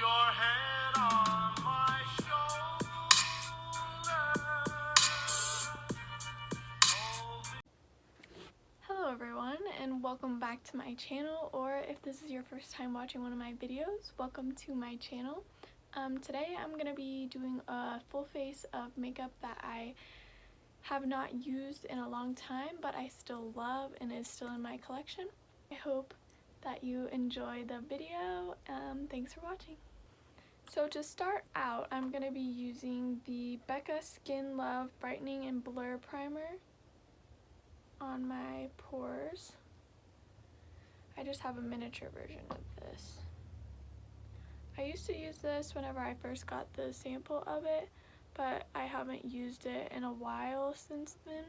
your head on my shoulder. Hello everyone, and welcome back to my channel, or if this is your first time watching one of my videos, welcome to my channel. Today I'm going to be doing a full face of makeup that I have not used in a long time, but I still love and is still in my collection. I hope that you enjoy the video. Thanks for watching. So to start out, I'm going to be using the Becca Skin Love Brightening and Blur Primer on my pores. I just have a miniature version of this. I used to use this whenever I first got the sample of it, but I haven't used it in a while since then.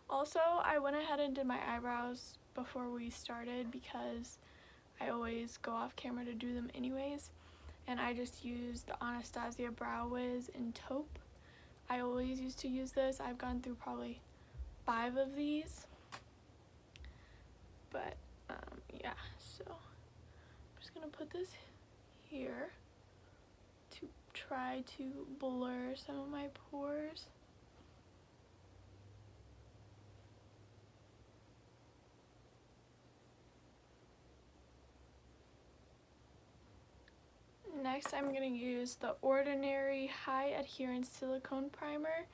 Also, I went ahead and did my eyebrows before we started because I always go off camera to do them anyways, and I just used the Anastasia Brow Wiz in Taupe. I always used to use this. I've gone through probably 5 of these, but yeah, so I'm just gonna put this here to try to blur some of my pores. Next, I'm going to use the Ordinary High Adherence Silicone Primer.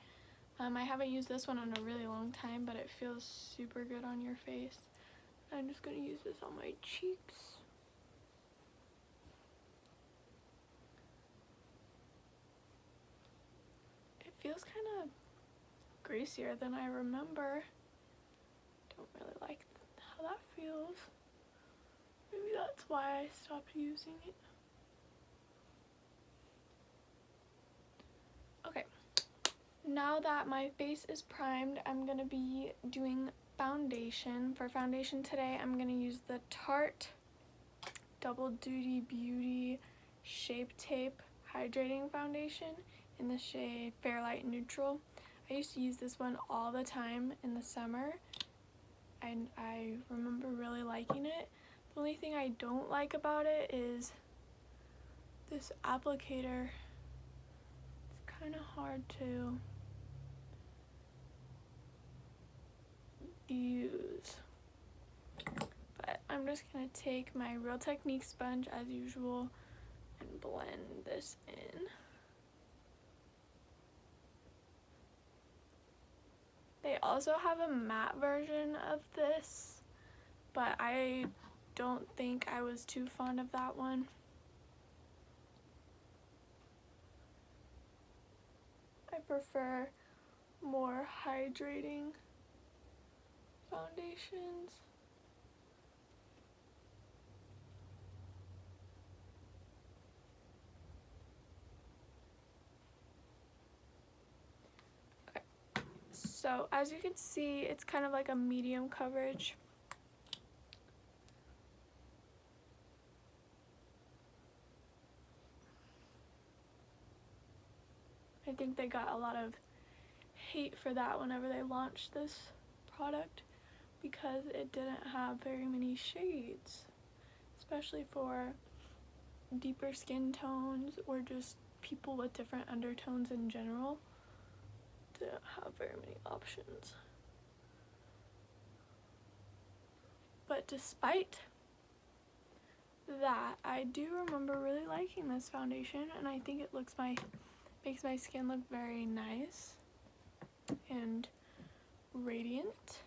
I haven't used this one in a really long time, but it feels super good on your face. I'm just going to use this on my cheeks. It feels kind of greasier than I remember. Don't really like how that feels. Maybe that's why I stopped using it. Okay, now that my face is primed, I'm going to be doing foundation. For foundation today, I'm going to use the Tarte Double Duty Beauty Shape Tape Hydrating Foundation in the shade Fairlight Neutral. I used to use this one all the time in the summer, and I remember really liking it. The only thing I don't like about it is this applicator. Kind of hard to use, but I'm just gonna take my Real Technique sponge as usual and blend this in. They also have a matte version of this, but I don't think I was too fond of that one. I prefer more hydrating foundations. Okay. So as you can see, it's kind of like a medium coverage. I think they got a lot of hate for that whenever they launched this product because it didn't have very many shades, especially for deeper skin tones or just people with different undertones in general. Didn't have very many options. But despite that, I do remember really liking this foundation, and I think it makes my skin look very nice and radiant.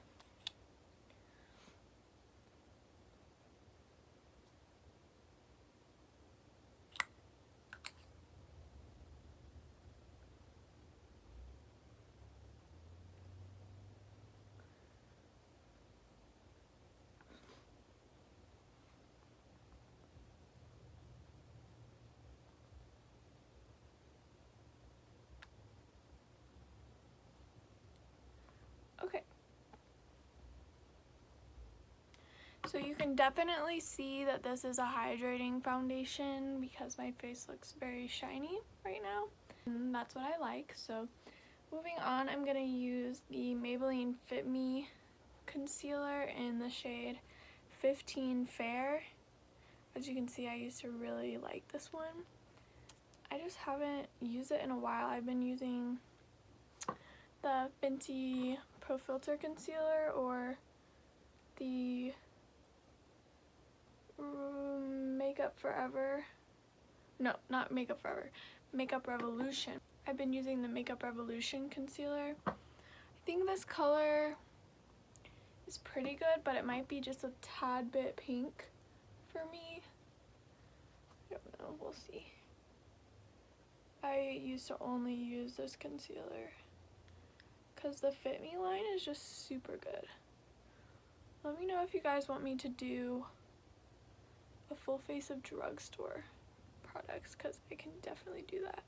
Okay. So you can definitely see that this is a hydrating foundation because my face looks very shiny right now. And that's what I like. So moving on, I'm going to use the Maybelline Fit Me concealer in the shade 15 Fair. As you can see, I used to really like this one. I just haven't used it in a while. I've been using the Fenty Pro Filter Concealer or the Makeup Forever. No, not Makeup Forever. Makeup Revolution. I've been using the Makeup Revolution concealer. I think this color is pretty good, but it might be just a tad bit pink for me. I don't know, we'll see. I used to only use this concealer because the Fit Me line is just super good. Let me know if you guys want me to do a full face of drugstore products, because I can definitely do that.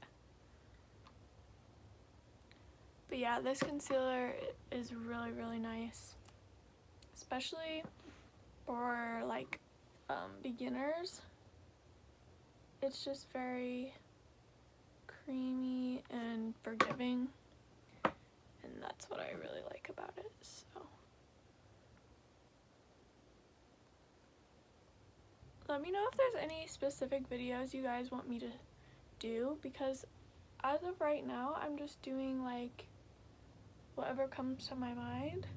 But yeah, this concealer is really, really nice, especially for like beginners. It's just very creamy and forgiving, and that's what I really like about it. So let me know if there's any specific videos you guys want me to do, because as of right now I'm just doing like whatever comes to my mind.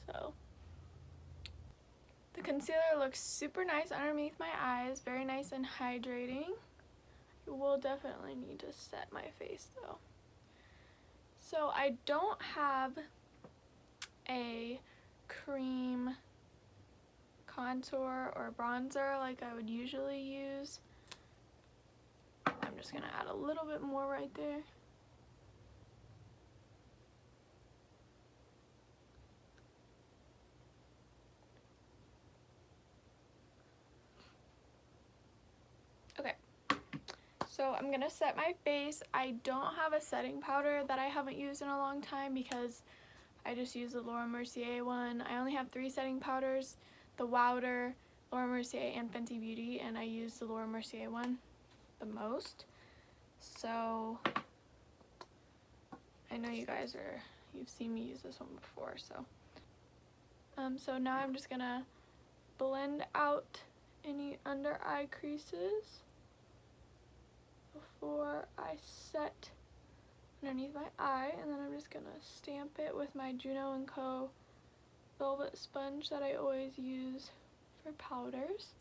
So the concealer looks super nice underneath my eyes, very nice and hydrating. I will definitely need to set my face though. So I don't have a cream contour or bronzer like I would usually use. I'm just gonna add a little bit more right there. Okay, so I'm gonna set my face. I don't have a setting powder that I haven't used in a long time because I just use the Laura Mercier one. I only have 3 setting powders, the Wowder, Laura Mercier, and Fenty Beauty, and I use the Laura Mercier one the most. So I know you guys you've seen me use this one before, so. So now I'm just gonna blend out any under eye creases before I set underneath my eye, and then I'm just gonna stamp it with my Juno & Co. velvet sponge that I always use for powders.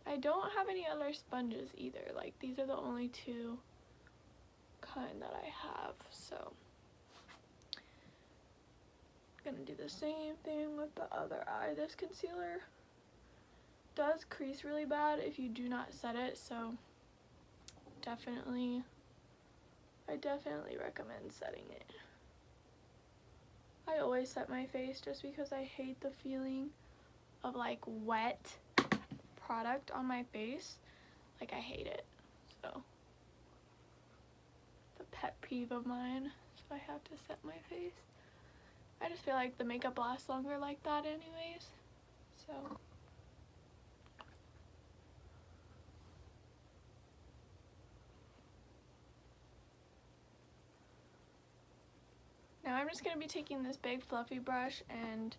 I don't have any other sponges either, like these are the only 2 kind that I have, so I'm gonna do the same thing with the other eye. This concealer does crease really bad if you do not set it, so I definitely recommend setting it. I always set my face just because I hate the feeling of like wet product on my face. Like, I hate it. So it's a pet peeve of mine, so I have to set my face. I just feel like the makeup lasts longer like that anyways. So now I'm just going to be taking this big fluffy brush and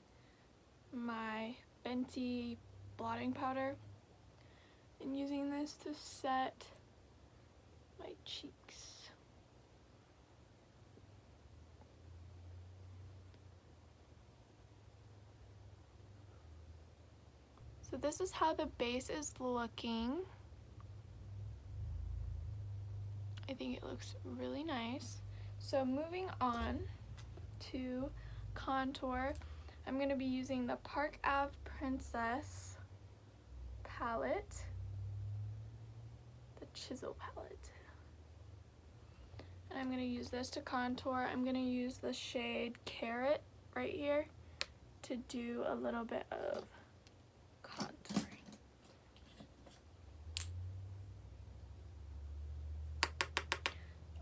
my Fenty blotting powder and using this to set my cheeks. So this is how the base is looking. I think it looks really nice. So moving on to contour, I'm going to be using the Parkave Princess palette, the Chisel palette. And I'm going to use this to contour. I'm going to use the shade Carrot right here to do a little bit of contouring.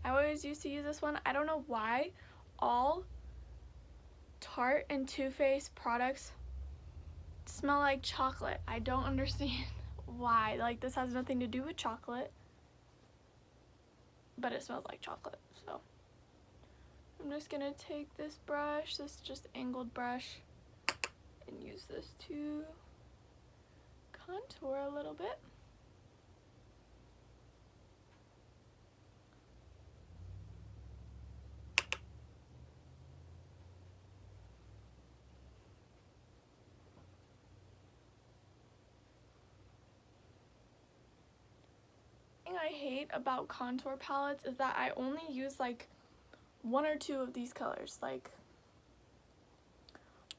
I always used to use this one. I don't know why all Tarte and Too Faced products smell like chocolate. I don't understand why. Like, this has nothing to do with chocolate, but it smells like chocolate. So I'm just gonna take this brush, this just angled brush, and use this to contour a little bit. Thing I hate about contour palettes is that I only use like 1 or 2 of these colors. Like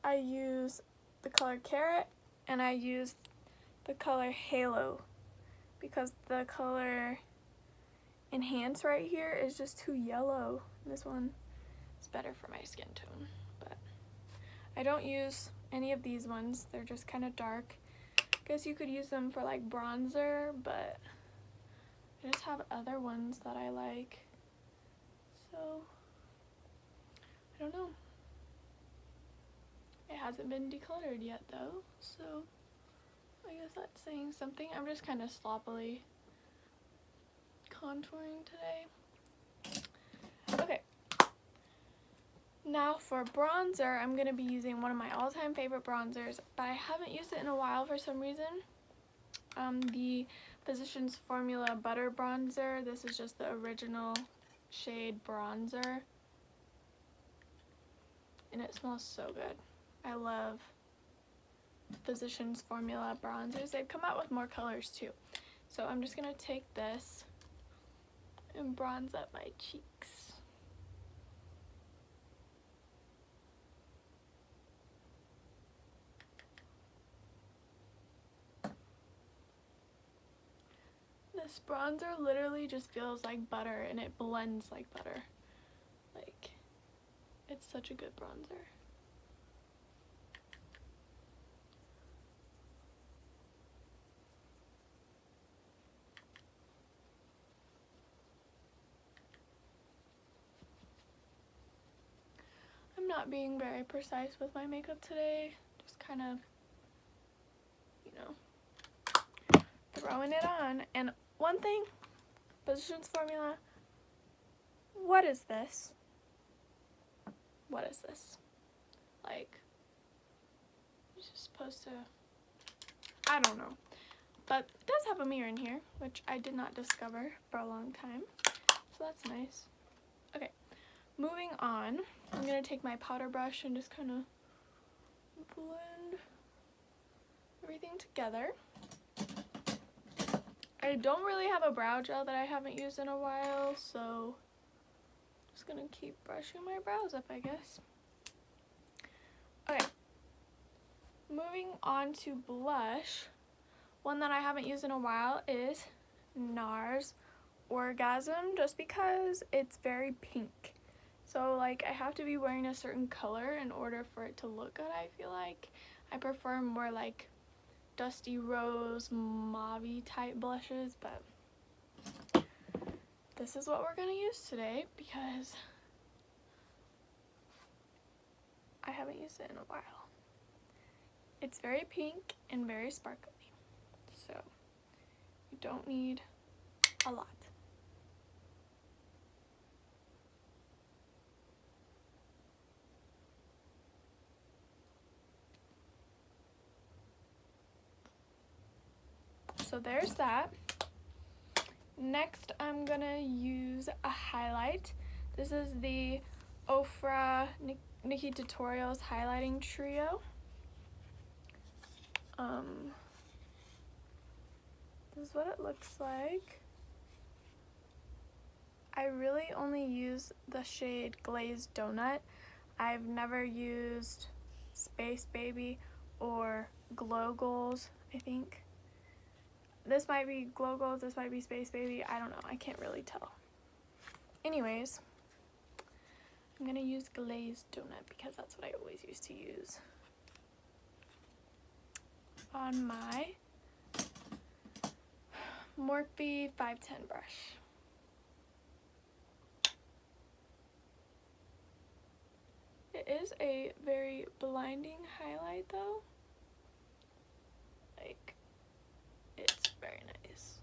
I use the color Carrot and I use the color Halo because the color Enhance right here is just too yellow. This one is better for my skin tone, but I don't use any of these ones. They're just kind of dark. I guess you could use them for like bronzer, but I just have other ones that I like, so I don't know. It hasn't been decluttered yet though, so I guess that's saying something. I'm just kind of sloppily contouring today. Okay, now for bronzer, I'm going to be using one of my all-time favorite bronzers, but I haven't used it in a while for some reason. The Physicians Formula Butter Bronzer. This is just the original shade bronzer, and it smells so good. I love Physicians Formula bronzers. They've come out with more colors too. So I'm just going to take this and bronze up my cheeks. This bronzer literally just feels like butter, and it blends like butter. Like, it's such a good bronzer. I'm not being very precise with my makeup today, just kind of, you know, throwing it on. And one thing, Physicians Formula, what is this? What is this? Like, it's just supposed to, I don't know. But it does have a mirror in here, which I did not discover for a long time, so that's nice. Okay, moving on, I'm going to take my powder brush and just kind of blend everything together. I don't really have a brow gel that I haven't used in a while, so I'm just going to keep brushing my brows up, I guess. Okay, moving on to blush. One that I haven't used in a while is NARS Orgasm, just because it's very pink. So like I have to be wearing a certain color in order for it to look good, I feel like. I prefer more like dusty rose, mauve-y type blushes, but this is what we're gonna use today because I haven't used it in a while. It's very pink and very sparkly, so you don't need a lot. So there's that. Next, I'm gonna use a highlight. This is the Ofra Nikki Tutorials highlighting trio. This is what it looks like. I really only use the shade Glazed Donut. I've never used Space Baby or Glow Goals, I think. This might be Glow Goals, this might be Space Baby, I don't know, I can't really tell. Anyways, I'm gonna use Glazed Donut because that's what I always used to use on my Morphe 510 brush. It is a very blinding highlight though. Like, it's very nice.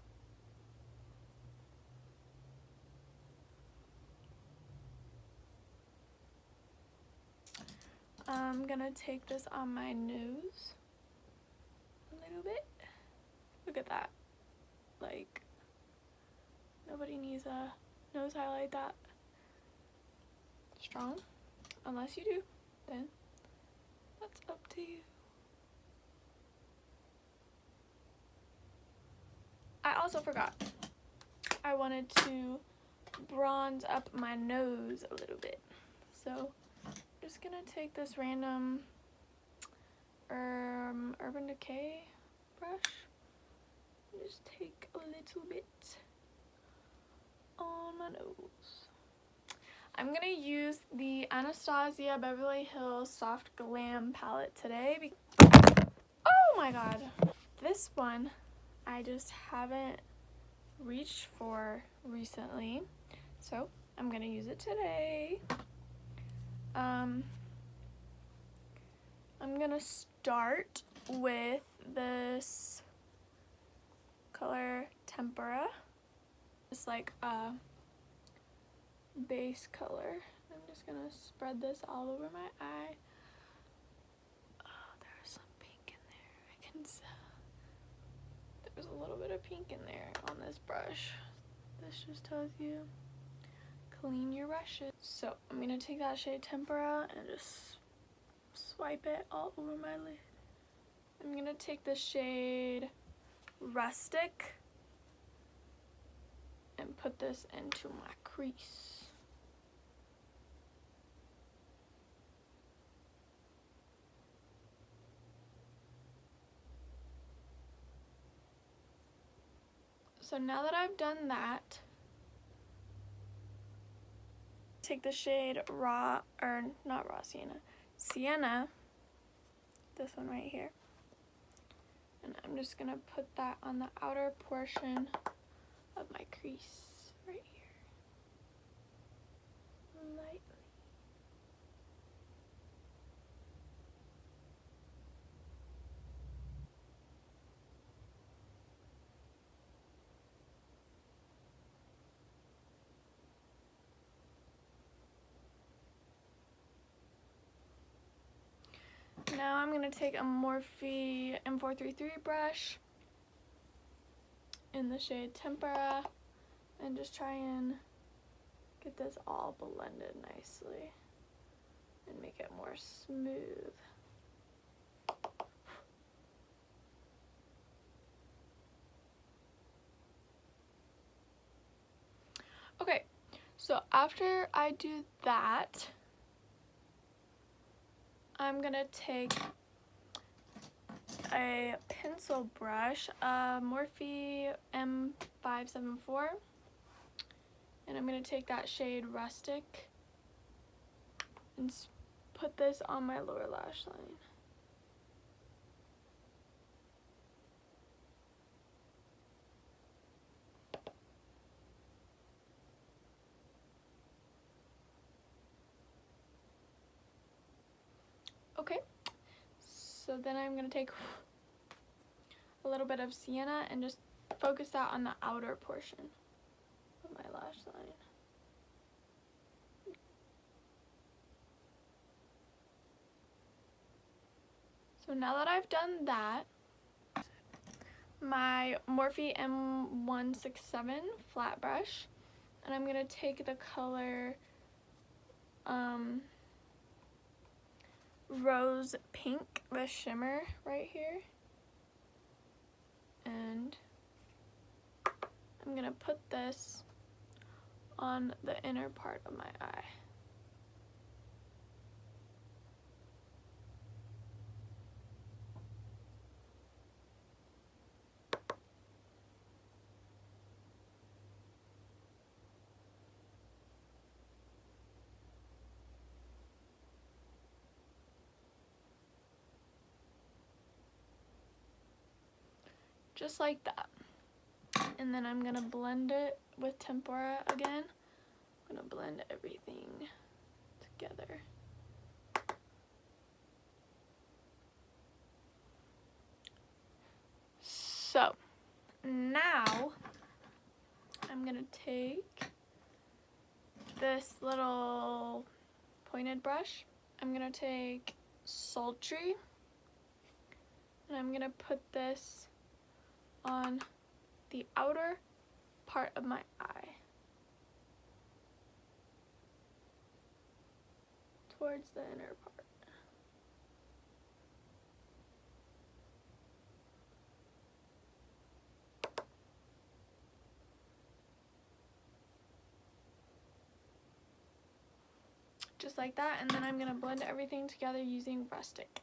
I'm gonna take this on my nose a little bit. that. Like, nobody needs a nose highlight that strong. Unless you do, then that's up to you. I also forgot. I wanted to bronze up my nose a little bit. So I'm just gonna take this random Urban Decay brush and just take a little bit on my nose. I'm gonna use the Anastasia Beverly Hills Soft Glam palette today. Oh my god, this one I just haven't reached for recently, so I'm gonna use it today. I'm gonna start with this color Tempera. It's like a base color. I'm just gonna spread this all over my eye. Oh, there's some pink in there. I can tell. There's a little bit of pink in there on this brush. This just tells you clean your brushes. So I'm gonna take that shade Tempera and just swipe it all over my lid. I'm gonna take the shade Rustic and put this into my crease. So now that I've done that, take the shade Sienna, this one right here, and I'm just gonna put that on the outer portion of my crease right here, lightly. Now I'm gonna take a Morphe M433 brush in the shade Tempera and just try and get this all blended nicely and make it more smooth. Okay, so after I do that, I'm gonna take a pencil brush, Morphe M574, and I'm gonna take that shade Rustic and put this on my lower lash line. Okay, so then I'm gonna take a little bit of Sienna and just focus that on the outer portion of my lash line. So now that I've done that, my Morphe M167 flat brush, and I'm gonna take the color Rose Pink, the shimmer right here, and I'm gonna put this on the inner part of my eye. Just like that. And then I'm gonna blend it with Tempera again. I'm gonna blend everything together. So now I'm gonna take this little pointed brush. I'm gonna take Sultry and I'm gonna put this on the outer part of my eye, towards the inner part. Just like that, and then I'm going to blend everything together using brush stick.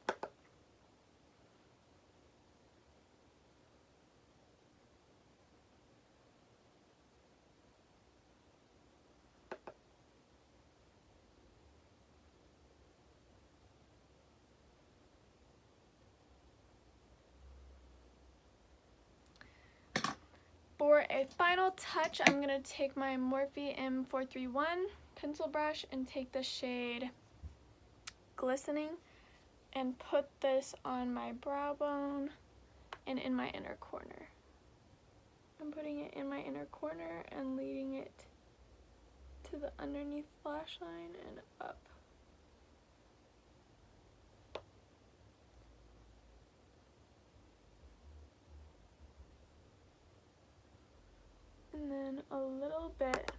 For a final touch, I'm going to take my Morphe M431 pencil brush and take the shade Glistening and put this on my brow bone and in my inner corner. I'm putting it in my inner corner and leading it to the underneath lash line and up. And then a little bit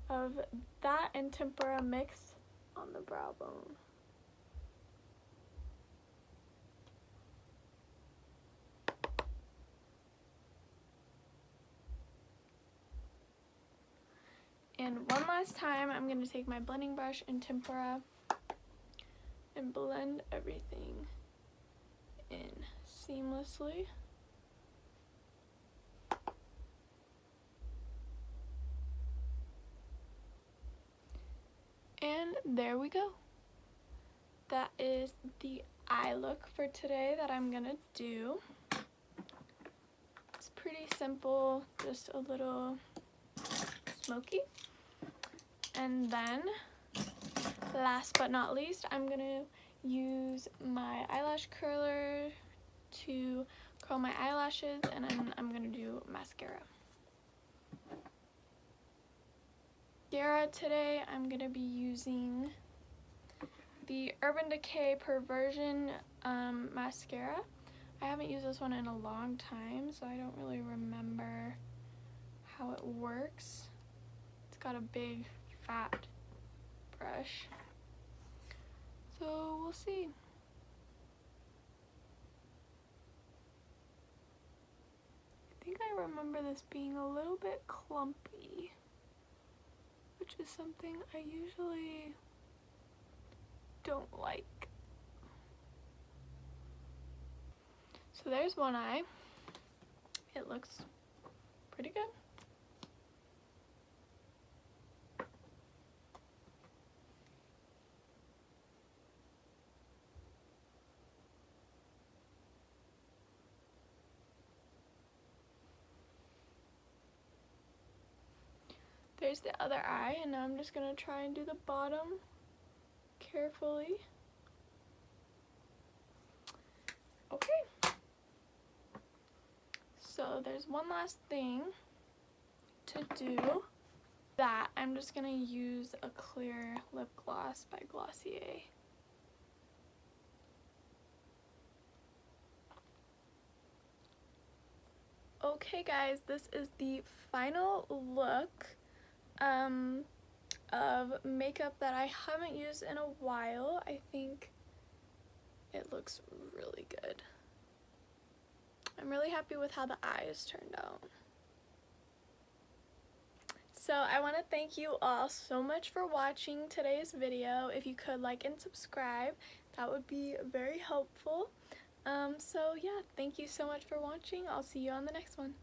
of that and tempera mix on the brow bone. And one last time, I'm going to take my blending brush and tempera and blend everything in seamlessly. And there we go. That is the eye look for today that I'm gonna do. It's pretty simple, just a little smoky. And then, last but not least, I'm gonna use my eyelash curler to curl my eyelashes, and I'm gonna do mascara. Today I'm going to be using the Urban Decay Perversion mascara. I haven't used this one in a long time, so I don't really remember how it works. It's got a big fat brush, so we'll see. I think I remember this being a little bit clumpy, which is something I usually don't like. So there's one eye. It looks pretty good. There's the other eye, and now I'm just going to try and do the bottom carefully. Okay. So there's one last thing to do. That I'm just going to use a clear lip gloss by Glossier. Okay guys, this is the final look of makeup that I haven't used in a while. I think it looks really good. I'm really happy with how the eyes turned out. So I want to thank you all so much for watching today's video. If you could like and subscribe, that would be very helpful. So yeah, thank you so much for watching. I'll see you on the next one.